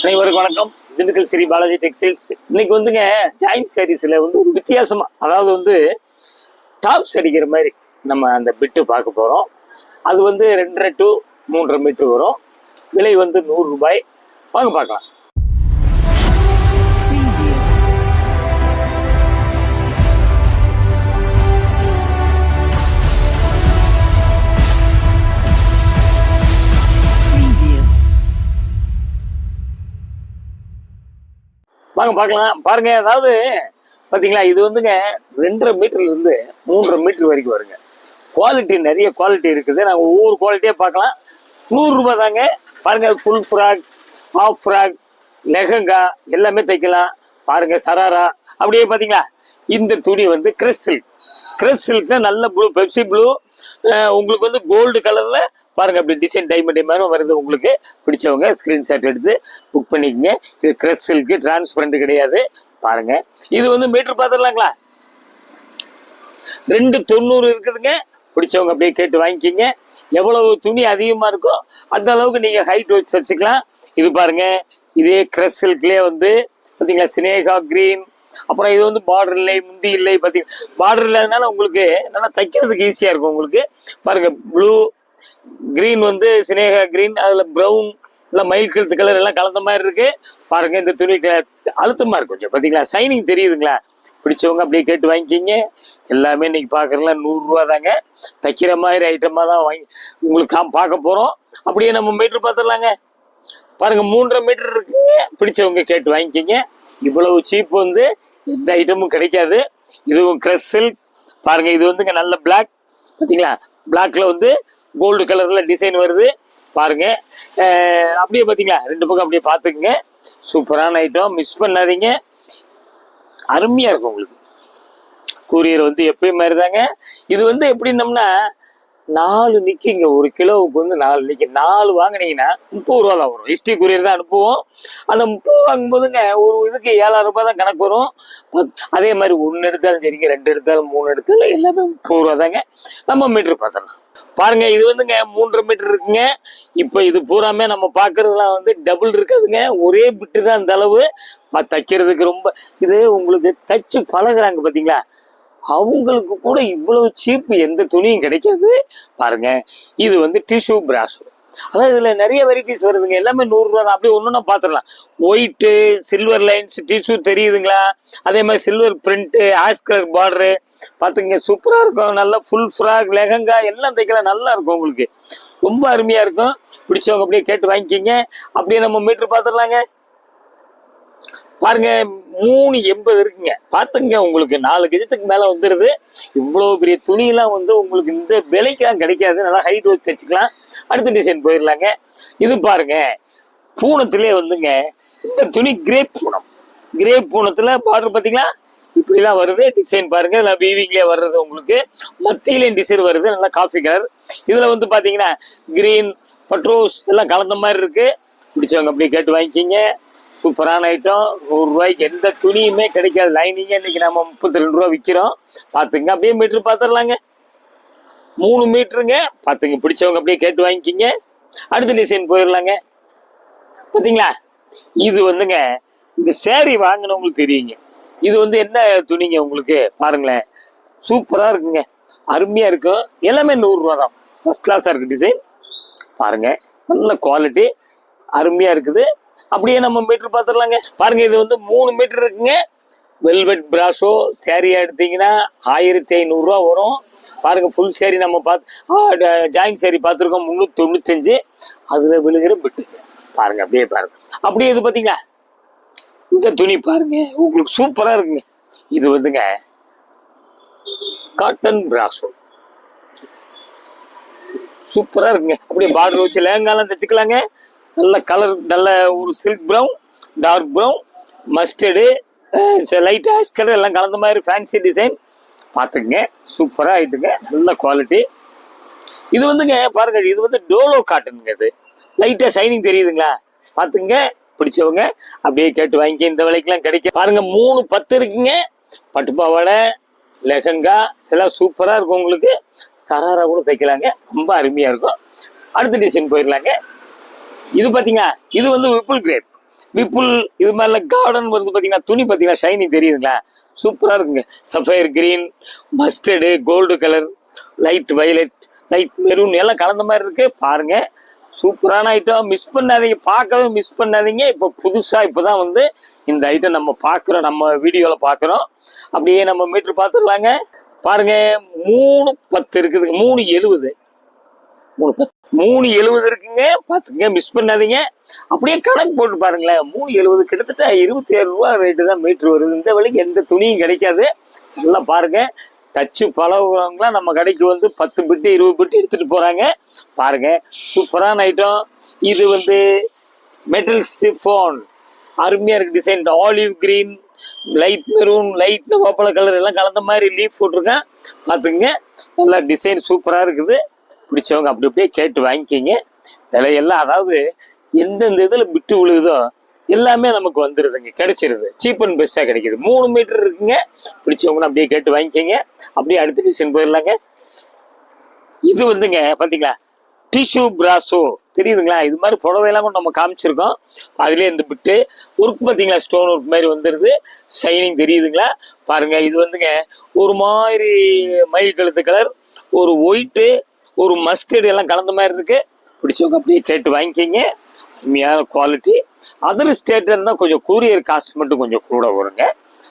அனைவருக்கும் வணக்கம். திண்டுக்கல் ஸ்ரீ பாலாஜி டெக்ஸ்டைல்ஸ். இன்னைக்கு வந்துங்க ஜாயிண்ட் சாரீஸ்ல வந்து ஒரு வித்தியாசமா, அதாவது வந்து டாப்ஸ் அடிக்கிற மாதிரி நம்ம அந்த பிட்டு பார்க்க போறோம். அது வந்து 2.5 to 3.5 மீட்டர் வரும். விலை வந்து 100 ரூபாய். வாங்க பார்க்கலாம். வாங்க பார்க்கலாம். பாருங்க, அதாவது பார்த்தீங்களா, இது வந்துங்க 2.5 மீட்டர்ல இருந்து 3.5 மீட்டர் வரைக்கும் வருங்க. குவாலிட்டி நிறைய குவாலிட்டி இருக்குது. நாங்கள் ஒவ்வொரு குவாலிட்டியாக பார்க்கலாம். 100 ரூபாய் தாங்க. பாருங்க, full frock, half frock, lehenga எல்லாமே தைக்கலாம். பாருங்க, சராரா அப்படியே பார்த்தீங்களா. இந்த துணி வந்து கிரஸ் சில்க். கிரஸ் சில்க்னா நல்ல ப்ளூ, பெப்சி ப்ளூ, உங்களுக்கு வந்து கோல்டு கலர்ல பாருங்க, அப்படி டிசைன் டைமண்ட் வருது. உங்களுக்கு பிடிச்சவங்க ஸ்கிரீன்ஷாட் எடுத்து புக் பண்ணிக்கங்க. இது கிரஸ் சில்க், டிரான்ஸ்பரண்ட் கிடையாது. பாருங்க, இது வந்து மீட்டர் பார்த்துடலாங்களா. 2.90 இருக்குதுங்க. பிடிச்சவங்க அப்படியே கேட்டு வாங்கிக்கிங்க. எவ்வளவு துணி அதிகமா இருக்கோ அந்த அளவுக்கு நீங்க ஹைட் வச்சு வச்சுக்கலாம். இது பாருங்க, இதே கிரஸ் சில்க்லயே வந்து பாத்தீங்களா, சினேகா கிரீன். அப்புறம் இது வந்து பார்டர் இல்லை, முந்தி இல்லை. பாத்தீங்கன்னா பார்டர் இல்லாதனால உங்களுக்கு நல்லா தைக்கிறதுக்கு ஈஸியா இருக்கும். உங்களுக்கு பாருங்க, ப்ளூ கிரீன் வந்து சினேகா கிரீன், அதுல ப்ரௌன் எல்லாம் மயில் கழுத்து கலர் எல்லாம் கலந்த மாதிரி இருக்கு. பாருங்க, இந்த துணி அழுத்தமா இருக்கு கொஞ்சம். பாத்தீங்களா, சைனிங் தெரியுதுங்களா. பிடிச்சவங்க அப்படியே கேட்டு வாங்கிக்கிங்க. எல்லாமே இன்னைக்கு பாக்குறதுலாம் 100 ரூபா தாங்க. தைக்கிற மாதிரி ஐட்டமா தான் வாங்கி உங்களுக்கு பார்க்க போறோம். அப்படியே நம்ம மீட்டர் பார்த்துடலாங்க. பாருங்க, 3.5 மீட்டர் இருக்குங்க. பிடிச்சவங்க கேட்டு வாங்கிக்கிங்க. இவ்வளவு சீப் வந்து எந்த ஐட்டமும் கிடைக்காது. இதுவும் கிரஸ் சில்க். பாருங்க, இது வந்துங்க நல்ல பிளாக். பாத்தீங்களா, பிளாக்ல வந்து கோல்டு கலர்ல டிசைன் வருது. பாருங்க, அப்படியே பாத்தீங்களா, 2 பக்கம் அப்படியே பாத்துக்குங்க. சூப்பரான ஐட்டம், மிஸ் பண்ணாதீங்க. அருமையா இருக்கும் உங்களுக்கு. கூரியர் வந்து எப்பயும் மாதிரி தாங்க. இது வந்து எப்படின்னம்னா 4 நிற்கிங்க. 1 கிலோவுக்கு வந்து 4 நிற்க. 4 வாங்கினீங்கன்னா 30 ரூபா தான் வரும். ஹிஸ்ட்ரி கூரியர் தான் அனுப்புவோம். அந்த 30 வாங்கும் போதுங்க ஒரு இதுக்கு 7000 ரூபாய் தான் கணக்கு வரும். அதே மாதிரி 1 எடுத்தாலும் சரிங்க, 2 எடுத்தாலும் 3 எடுத்தாலும் எல்லாமே 30 ரூபா தாங்க. நம்ம மீட்டர் பார்த்துடலாம். பாருங்க, இது வந்துங்க 3.5 மீட்டர் இருக்குங்க. இப்ப இது பூராமே நம்ம பாக்குறதுலாம் வந்து டபுள் இருக்காதுங்க. ஒரே பிட்டு தான் இந்த அளவு. தைக்கிறதுக்கு ரொம்ப இது உங்களுக்கு தச்சு பழகுறாங்க பாத்தீங்களா, அவங்களுக்கு கூட இவ்வளவு சீப் எந்த துணியும் கிடைக்காது. பாருங்க, இது வந்து டிஷ்யூ பிராசோ. அதாவது இதுல நிறைய வெரைட்டிஸ் வருதுங்க. எல்லாமே 100 ரூபா தான். அப்படியே ஒன்னொன்னா பாத்துடலாம். ஒயிட்டு, சில்வர் லைன்ஸ் டிஷ்யூ தெரியுதுங்களா. அதே மாதிரி silver print, ash colour border பாத்துங்க. சூப்பரா இருக்கும். நல்லா ஃபுல் ஃப்ராக், லெஹங்கா எல்லாம் தைக்கலாம். நல்லா இருக்கும் உங்களுக்கு. ரொம்ப அருமையா இருக்கும். பிடிச்சவங்க அப்படியே கேட்டு வாங்கிக்கிங்க. அப்படியே நம்ம மீட்டர் பாத்துடலாங்க. பாருங்க, 3.80 இருக்குங்க. பாத்துங்க, உங்களுக்கு 4 கஜத்துக்கு மேல வந்துருது. இவ்வளவு பெரிய துணியெல்லாம் வந்து உங்களுக்கு இந்த விலைக்கெல்லாம் கிடைக்காது. நல்லா ஹைட் வச்சு வச்சுக்கலாம். அடுத்த டிசைன் போயிடலாங்க. இது பாருங்க, பூனத்திலே வந்துங்க இந்த துணி கிரேப் பூனம். கிரேப் பூனத்துல பார்டர் பாத்தீங்களா, இப்படிலாம் வருது. டிசைன் பாருங்க, இதெல்லாம் வீவிங்லயே வர்றது. உங்களுக்கு மத்தியிலேயும் டிசைன் வருது. நல்லா காஃபி கலர். இதுல வந்து பாத்தீங்கன்னா கிரீன், பட்ரோஸ் எல்லாம் கலந்த மாதிரி இருக்கு. பிடிச்சவங்க அப்படியே கேட்டு வாங்கிக்கிங்க. சூப்பரான ஐட்டம். 100 ரூபாய்க்கு எந்த துணியுமே கிடைக்காது. லைனிங்க இன்னைக்கு நம்ம 32 ரூபா விற்கிறோம். பாத்துங்க, அப்படியே மீட்டர் பாத்துடலாங்க. 3 மீட்டருங்க. பாத்துங்க, பிடிச்சவங்க அப்படியே கேட்டு வாங்கிக்கிங்க. அடுத்த டிசைன் போயிடலாங்க. பாத்தீங்களா, இது வந்துங்க இந்த சேரீ வாங்கினவங்களுக்கு தெரியுங்க. இது வந்து என்ன துணிங்க உங்களுக்கு. பாருங்களேன், சூப்பரா இருக்குங்க. அருமையா இருக்கும். எல்லாமே 100 ரூபா தான். ஃபர்ஸ்ட் கிளாஸா இருக்கு டிசைன். பாருங்க, நல்ல குவாலிட்டி, அருமையா இருக்குது. அப்படியே நம்ம மீட்டர் பார்த்துடலாங்க. பாருங்க, இது வந்து 3 மீட்டர் இருக்குங்க. வெல்வெட் பிராசோ சேரீயா எடுத்தீங்கன்னா 1500 ரூபா வரும். பாருங்க, ஃபுல் சேரீ நம்ம பார்த்து ஜாயிண்ட் சேரீ பார்த்துருக்கோம் 395. அதுல விழுகிற பிட்டு பாருங்க. அப்படியே பாருங்க. அப்படியே இது பாத்தீங்களா, இந்த துணி பாருங்க, உங்களுக்கு சூப்பரா இருக்குங்க. இது வந்துங்க காட்டன் பிராசோ. சூப்பரா இருக்குங்க. அப்படியே பார்டர் வச்சு லேங்காலாம் தைச்சுக்கலாங்க. நல்ல கலர், நல்ல ஒரு silk brown, dark brown, mustard, light ash colour எல்லாம் கலந்த மாதிரி ஃபேன்சி டிசைன். பார்த்துக்குங்க, சூப்பராக ஆயிட்டுங்க. நல்ல குவாலிட்டி. இது வந்துங்க பாருங்க, இது வந்து டோலோ காட்டனுங்க. இது லைட்டாக ஷைனிங் தெரியுதுங்களா. பார்த்துங்க, பிடிச்சவங்க அப்படியே கேட்டு வாங்கிக்க. இந்த விலைக்கெல்லாம் கிடைக்கும். பாருங்க, 3.10 இருக்குங்க. பட்டுப்பாவாடை, லெஹங்கா இதெல்லாம் சூப்பராக இருக்கும். உங்களுக்கு சராரா கூட தைக்கலாங்க. ரொம்ப அருமையாக இருக்கும். அடுத்த டிசைன் போயிடலாங்க. இது பாத்தீங்களா, இது வந்து விப்புல் கிரேப். விப்புல் இது மாதிரிலாம் கார்டன் வருது பார்த்தீங்கன்னா, துணி பார்த்தீங்கன்னா ஷைனிங் தெரியுதுங்களா, சூப்பராக இருக்குங்க. Sapphire green, mustard, gold colour, light violet, light maroon எல்லாம் கலந்த மாதிரி இருக்கு பாருங்க. சூப்பரான ஐட்டம், மிஸ் பண்ணாதீங்க, பார்க்கவே மிஸ் பண்ணாதீங்க. இப்போ புதுசாக இப்போதான் வந்து இந்த ஐட்டம் நம்ம பார்க்குறோம், நம்ம வீடியோவில் பார்க்குறோம். அப்படியே நம்ம மீட்டர் பார்த்துடலாங்க. பாருங்க 310 இருக்குதுங்க, 370 370 இருக்குங்க. பார்த்துங்க, மிஸ் பண்ணாதீங்க. அப்படியே கணக்கு போட்டு பாருங்களேன், 370 கிட்டத்தட்ட 27 ரூபா ரேட்டு தான் மீட்ரு வருது. இந்த விலைக்கு எந்த துணியும் கிடைக்காது. நல்லா பாருங்க, தச்சு பழகுறவங்களாம் நம்ம கடைக்கு வந்து 10 பிட்டு 20 பிட்டு எடுத்துட்டு போறாங்க. பாருங்க, சூப்பரான ஐட்டம். இது வந்து மெட்டல் சிஃபான், அருமையா இருக்கு design. Olive green, light maroon, light நவாப்பழ கலர் எல்லாம் கலந்த மாதிரி லீஃப் போட்டிருக்கேன். பார்த்துங்க, நல்லா டிசைன் சூப்பராக இருக்குது. பிடிச்சவங்க அப்படி அப்படியே கேட்டு வாங்கிக்கிங்க. விலையெல்லாம் அதாவது எந்தெந்த இதில் விட்டு விழுகுதோ எல்லாமே நமக்கு வந்துடுதுங்க, கிடைச்சிருது. சீப் அண்ட் பெஸ்ட்டாக கிடைக்குது. 3 மீட்டர் இருக்குங்க. பிடிச்சவங்க அப்படியே கேட்டு வாங்கிக்கிங்க. அப்படியே அடுத்த டிசைன் போயிடலாங்க. இது வந்துங்க பார்த்தீங்களா, டிஷ்யூ பிராசோ தெரியுதுங்களா, இது மாதிரி புடவையெல்லாம் கூட நம்ம காமிச்சிருக்கோம். அதுலேயே இந்த பிட்டு ஒர்க் பார்த்தீங்களா, ஸ்டோன் ஒர்க் மாதிரி வந்துடுது. ஷைனிங் தெரியுதுங்களா பாருங்க. இது வந்துங்க ஒரு மாதிரி மயில் கழுத்து கலர், ஒரு ஒயிட்டு, ஒரு மஸ்டர்டு எல்லாம் கலந்த மாதிரி இருக்கு. பிடிச்சவங்க அப்படியே கேட்டு வாங்கிக்கிங்க. உண்மையான குவாலிட்டி. அதர் ஸ்டேட் இருந்தால் கொஞ்சம் கூரியர் காஸ்ட் மட்டும் கொஞ்சம் கூட வருங்க,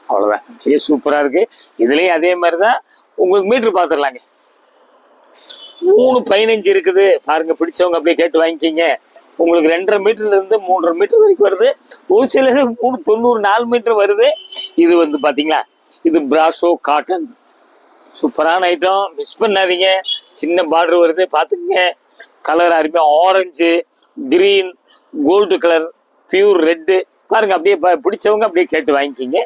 அவ்வளோதான். அப்படியே சூப்பராக இருக்கு. இதுலேயும் அதே மாதிரி தான். உங்களுக்கு மீட்ரு பார்த்துடலாங்க. 315 இருக்குது பாருங்க. பிடிச்சவங்க அப்படியே கேட்டு வாங்கிக்கிங்க. உங்களுக்கு 2.5 மீட்டர்ல இருந்து 3.5 மீட்டர் வரைக்கும் வருது. ஒரு சில 390 4 மீட்டர் வருது. இது வந்து பாத்தீங்களா, இது பிராசோ காட்டன், சூப்பரான ஐட்டம், மிஸ் பண்ணாதீங்க. சின்ன பார்டர் வருது பார்த்துங்க. கலர் அருமையா orange, green, gold colour, pure red பாருங்க. அப்படியே பிடிச்சவங்க அப்படியே கேட்டு வாங்கிக்கிங்க.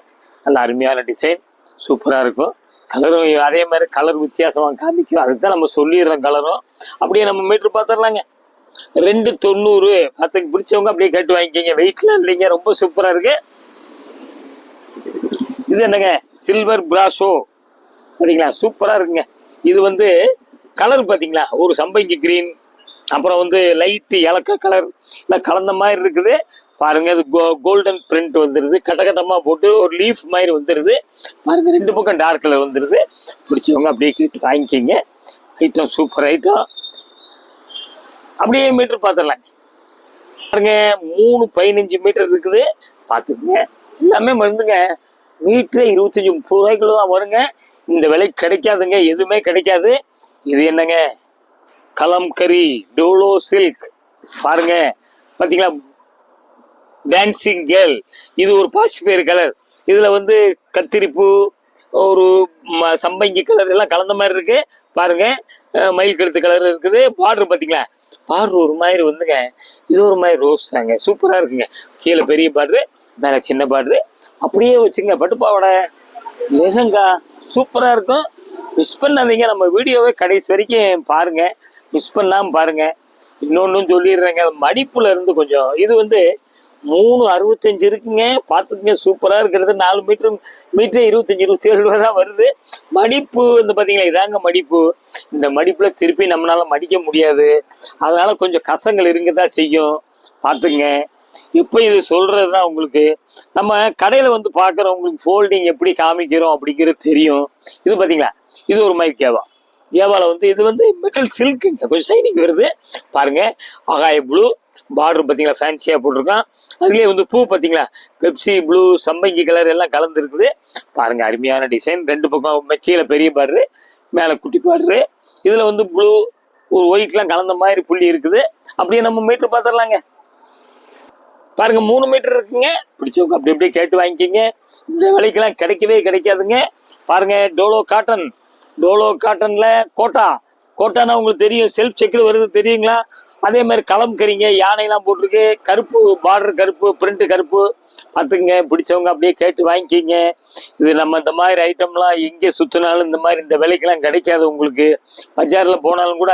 நல்ல அருமையான டிசைன், சூப்பராக இருக்கும். கலரும் அதே மாதிரி கலர் வித்தியாசமாக காமிக்கும், அதுதான் நம்ம சொல்லிடுறோம் கலரும். அப்படியே நம்ம மீட்டர் பார்த்துடலாங்க. 290 பார்த்து பிடிச்சவங்க அப்படியே கேட்டு வாங்கிக்கிங்க. வெயிட்லாம் இல்லைங்க, ரொம்ப சூப்பராக இருக்கு. இது என்னங்க, சில்வர் பிராசோ பார்த்தீங்களா, சூப்பராக இருக்குங்க. இது வந்து கலர் பார்த்தீங்களா, ஒரு சம்பங்கி கிரீன், அப்புறம் வந்து லைட்டு இலக்க கலர் எல்லாம் கலந்த மாதிரி இருக்குது பாருங்க. இது கோல்டன் பிரிண்ட் வந்துடுது, கட்டமா போட்டு ஒரு லீஃப் மாதிரி வந்துடுது பாருங்க. 2 பக்கம் டார்க் கலர் வந்துடுது. பிடிச்சவங்க அப்படியே கேட்டு வாங்கிக்கிங்க. Item super item. அப்படியே மீட்டர் பார்த்துடலாம் பாருங்க. 315 மீட்டர் இருக்குது பார்த்துக்குங்க. எல்லாமே வந்துங்க மீட்டரே 25-30 ரூபாய்க்குள்ள தான் வருங்க. இந்த விலை கிடைக்காதுங்க, எதுவுமே கிடைக்காது. இது என்னங்க, கலம்கரி டோலோ சில்க் பாருங்க. பாத்தீங்களா, டான்சிங் கேர்ள், இது ஒரு பாசிப்பேர் கலர். இதுல வந்து கத்திரிப்பூ, ஒரு சம்பங்கி கலர் எல்லாம் கலந்த மாதிரி இருக்கு பாருங்க. மயில் கழுத்து கலர் இருக்குது. பார்டர் பாத்தீங்களா, பார்டர் ஒரு மாதிரி வந்துங்க, இது ஒரு மாதிரி ரோஸ் தாங்க, சூப்பரா இருக்குங்க. கீழே பெரிய பார்டரு, மேல சின்ன பார்டரு, அப்படியே வச்சுங்க. பட்டுப்பாவோட லெஹங்கா சூப்பரா இருக்கும். மிஸ் பண்ணாதீங்க. நம்ம வீடியோவை கடைசி வரைக்கும் பாருங்க, மிஸ் பண்ணாம பாருங்க. இன்னொன்னும் சொல்லிடுறேங்க, மடிப்புல இருந்து கொஞ்சம் இது வந்து 365 இருக்குங்க பார்த்துக்குங்க. சூப்பரா இருக்கிறது. 4 மீட்டர் 25-27 ரூபா தான் வருது. மடிப்பு வந்து பாத்தீங்களா, இதாங்க மடிப்பு. இந்த மடிப்புல திருப்பி நம்மளால மடிக்க முடியாது, அதனால கொஞ்சம் கசங்கள் இருக்குதான் செய்யும் பார்த்துங்க. இப்போ இது சொல்றதுதான் உங்களுக்கு. நம்ம கடையில வந்து பாக்குறவங்களுக்கு ஃபோல்டிங் எப்படி காமிக்கிறோம் அப்படிங்கிறது தெரியும். இது பாத்தீங்களா, இது ஒரு மாதிரி கேவால வந்து இது வந்து மெட்டல் சில்க்குங்க, கொஞ்சம் ஷைனிங் வருது பாருங்க. ஆகாய ப்ளூ பார்டர் பார்த்தீங்களா, ஃபேன்சியா போட்டிருக்கான். அதுலேயே வந்து பூ பார்த்தீங்களா, பெப்சி ப்ளூ, சம்பங்கி கலர் எல்லாம் கலந்து இருக்குது பாருங்க. அருமையான டிசைன். 2 பக்கம் கீழே பெரிய பார்டரு, மேலே குட்டி பார்டரு. இதில் வந்து ப்ளூ, ஒரு ஒயிட்லாம் கலந்த மாதிரி புள்ளி இருக்குது. அப்படியே நம்ம மீட்டர் பார்த்துடலாங்க பாருங்க. 3 மீட்டர் இருக்குங்க. பிடிச்சவங்க அப்படி அப்படியே கேட்டு வாங்கிக்கிங்க. இந்த விலைக்கெல்லாம் கிடைக்கவே கிடைக்காதுங்க பாருங்க. டோலோ காட்டன், டோலோ காட்டன்ல கோட்டானா உங்களுக்கு தெரியும், செல்ஃப் செக்கில் வருது தெரியுங்களா. அதே மாதிரி கலம்கரிங்க, யானையெல்லாம் போட்டிருக்கு, கருப்பு பார்டர், கருப்பு பிரிண்ட், கருப்பு பார்த்துக்குங்க. பிடிச்சவங்க அப்படியே கேட்டு வாங்கிக்கிங்க. இது நம்ம இந்த மாதிரி ஐட்டம்லாம் எங்கே சுற்றினாலும் இந்த மாதிரி இந்த விலைக்கெல்லாம் கிடைக்காது உங்களுக்கு. பஜாரில் போனாலும் கூட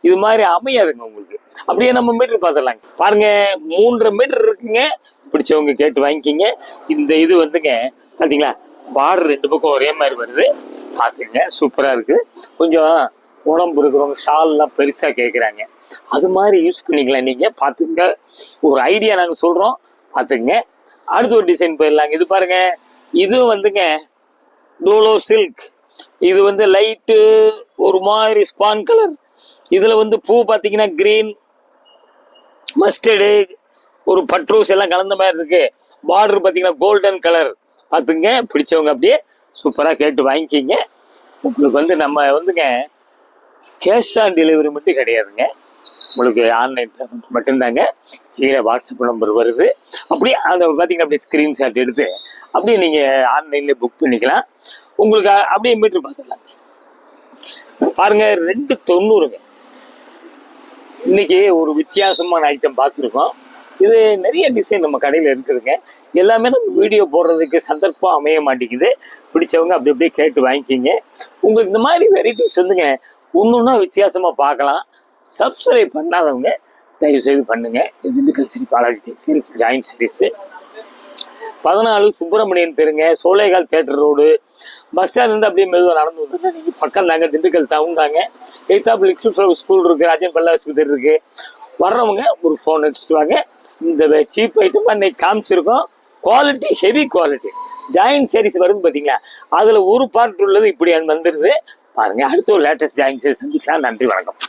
இது மாதிரி அமையாதுங்க உங்களுக்கு. அப்படியே நம்ம மீட்டர் பார்த்துடலாங்க பாருங்க. 3.5 மீட்டர் இருக்குங்க. பிடிச்சவங்க கேட்டு வாங்கிக்கிங்க. இந்த இது வந்துங்க பார்த்தீங்களா, பார்டர் 2 பக்கம் ஒரே மாதிரி வருது பார்த்துங்க. சூப்பராக இருக்குது. கொஞ்சம் உடம்பு இருக்கிறவங்க ஷால்லாம் பெருசாக கேட்குறாங்க, அது மாதிரி யூஸ் பண்ணிக்கலாம் நீங்கள் பார்த்துங்க. ஒரு ஐடியா நாங்கள் சொல்கிறோம் பார்த்துங்க. அடுத்து ஒரு டிசைன் போயிடலாங்க. இது பாருங்க, இது வந்துங்க டோலோ சில்க். இது வந்து லைட்டு ஒரு மாதிரி ஸ்பான் கலர். இதுல வந்து பூ பார்த்தீங்கன்னா கிரீன், மஸ்டர்டு, ஒரு பட்ரோஸ் எல்லாம் கலந்த மாதிரி இருக்கு. பார்டர் பார்த்தீங்கன்னா கோல்டன் கலர். பார்த்துங்க, பிடிச்சவங்க அப்படியே சூப்பராக கேட்டு வாங்கிக்கிங்க. உங்களுக்கு வந்து நம்ம வந்துங்க கேஷ் ஆன் டெலிவரி மட்டும் கிடையாதுங்க, உங்களுக்கு ஆன்லைன் பேமெண்ட் மட்டும்தாங்க. கீழே வாட்ஸ்அப் நம்பர் வருது, அப்படியே அதை பார்த்தீங்கன்னா அப்படியே ஸ்க்ரீன்ஷாட் எடுத்து அப்படியே நீங்கள் ஆன்லைன்லேயே புக் பண்ணிக்கலாம். உங்களுக்கு அப்படியே மீட்டர் பார்த்துடலாங்க. பாருங்க, 290ங்க. இன்னைக்கு ஒரு வித்தியாசமான ஐட்டம் பார்த்துருக்கோம். இது நிறைய டிசைன் நம்ம கடையில் இருக்குதுங்க. எல்லாமே நம்ம வீடியோ போடுறதுக்கு சந்தர்ப்பம் அமைய மாட்டேங்குது. பிடிச்சவங்க அப்படி அப்படியே கேட்டு வாங்கிக்கிங்க. உங்களுக்கு இந்த மாதிரி வெரைட்டிஸ் வந்துங்க ஒன்றுன்னா வித்தியாசமாக பார்க்கலாம். சப்ஸ்கிரைப் பண்ணாதவங்க தயவு செய்து பண்ணுங்க. Dindigul Sri Balaji textiles joint service 14 Subramanian தெருங்க, Solaikal theatre road. Bus stand இருந்து அப்படியே மெதுவாக நடந்து வந்துருங்க. நீங்கள் பக்கம் தாங்க, திண்டுக்கல் டவுன் தாங்க. எய்தாப்பில் லிக்விட் ஸ்கூல் இருக்குது, ராஜன் பல்லா ஆஸ்பத்திரி இருக்குது. வர்றவங்க ஒரு ஃபோன் அடிச்சுட்டு வாங்க. இந்த சீப் ஐட்டம் இன்னைக்கு காமிச்சிருக்கோம். Quality, heavy quality joint sarees வருது பார்த்தீங்களா, அதில் ஒரு பார்ட் உள்ளது இப்படி வந்துடுது பாருங்க. அடுத்த ஒரு லேட்டஸ்ட் ஜாயின்ட் சாரீஸ் சந்திக்கலாம். நன்றி, வணக்கம்.